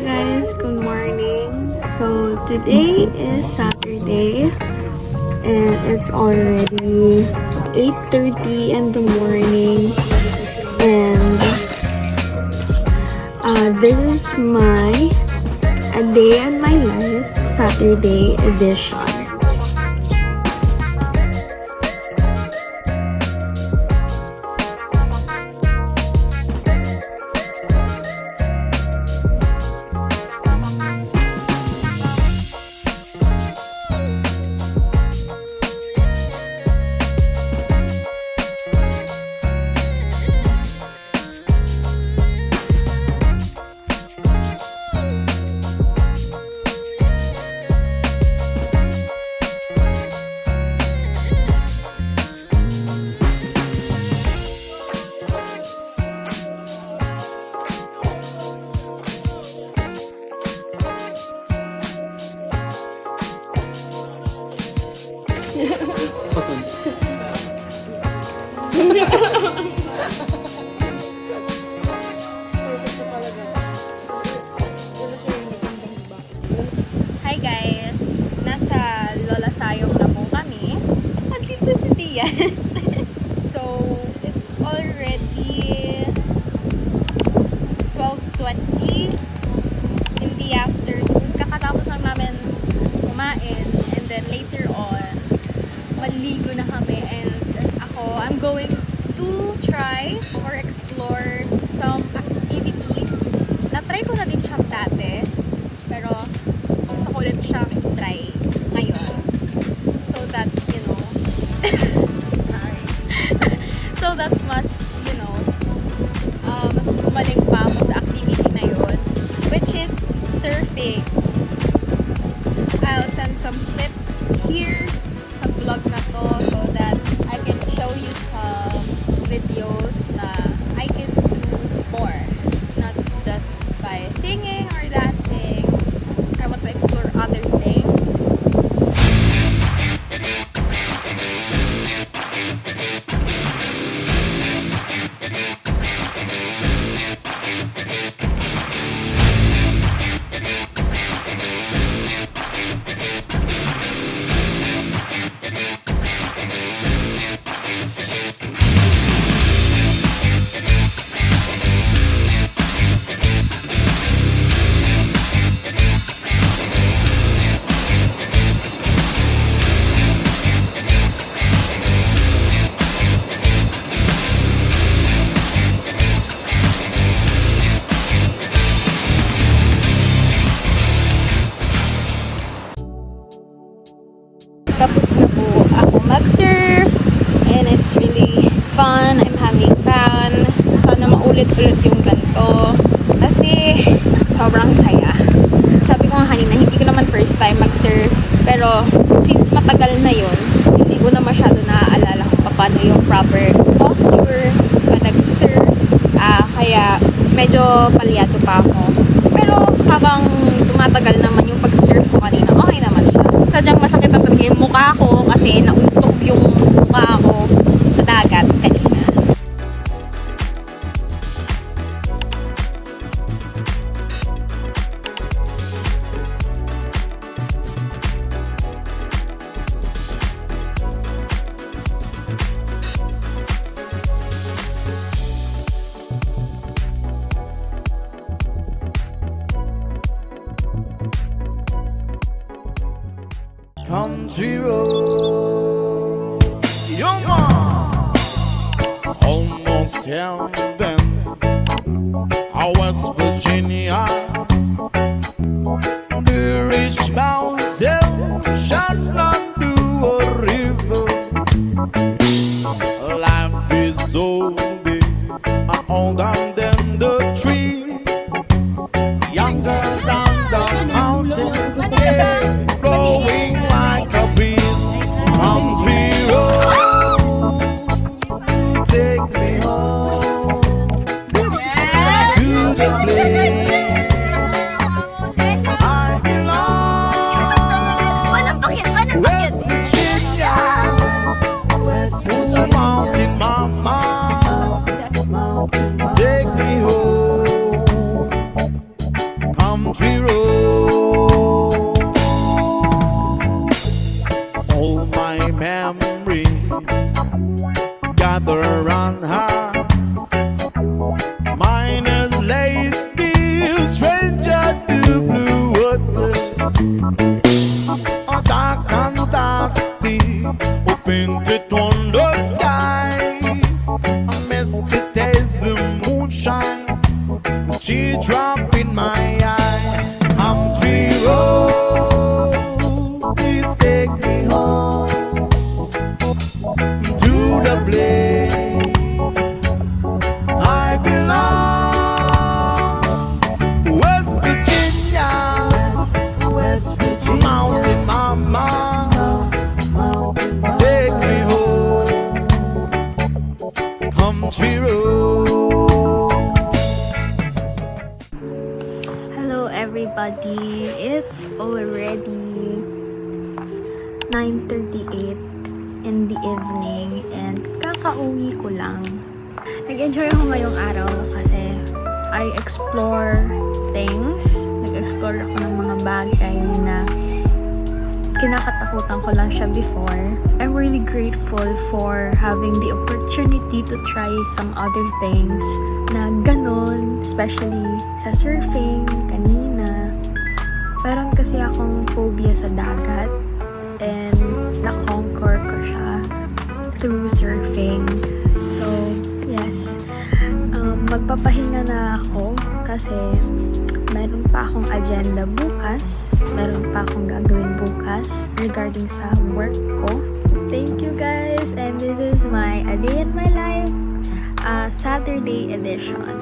guys, good morning. So today is Saturday and it's already 8:30 in the morning, and this is my A Day in My Life Saturday edition. Hi guys! Nasa Lola Sayong na po kami. At dito si Tian. So, it's already 12:20 in the afternoon. Kakatapos lang namin kumain. And then later on, maligo na kami. And I'm going to try or explore some activities. Na-try ko na din siya dati. Pero, gusto ko ulit siyang try ngayon. So that, so that mas, mas gumaling pa ako sa activity na yun. Which is surfing. I'll send some clips here sa vlog na to so that I can show you some videos na I can do more. Not just by singing or dancing. I want to explore other things. Tapos na po ako mag-surf and it's really fun. I'm having fun. Sana maulit-ulit yung ganito kasi sobrang saya. Sabi ko nga kanina, hindi ko naman first time mag-surf, pero since matagal na yun, hindi ko na masyado naaalala kung paano yung proper posture pag nag-surf. Kaya medyo palyado pa ako. Pero habang tumatagal naman yung pag-surf ko kanina, okay naman siya. Sadyang masakit na talaga yung mukha ko kasi nauntog yung mukha ko sa dagat kanina. Country road, young man, almost heaven. West Virginia, the rich mountain shall not do a river. Life is so big, older than the trees, younger than the mountains. Blowing like a breeze, country road, take me home to the place I belong. West Virginia, West Virginia, mountain mama, take me home, country teardrop in my eye. Country road, please take me home to the place I belong. West Virginia, Mountain Mama, take me home, country road. Hello everybody, it's already 9:38 in the evening and kakauwi ko lang. Nag-enjoy ako ngayong araw kasi I explore things. Nag-explore ako ng mga bagay na kinakatakutan ko lang siya before. I'm really grateful for having the opportunity to try some other things na ganon, especially sa surfing kanina. Meron kasi akong phobia sa dagat and na-conquer ko siya through surfing. So, yes, magpapahinga na ako kasi meron pa akong agenda bukas. Meron pa akong gagawin bukas regarding sa work ko. Thank you guys, and this is my A Day in My Life Saturday edition.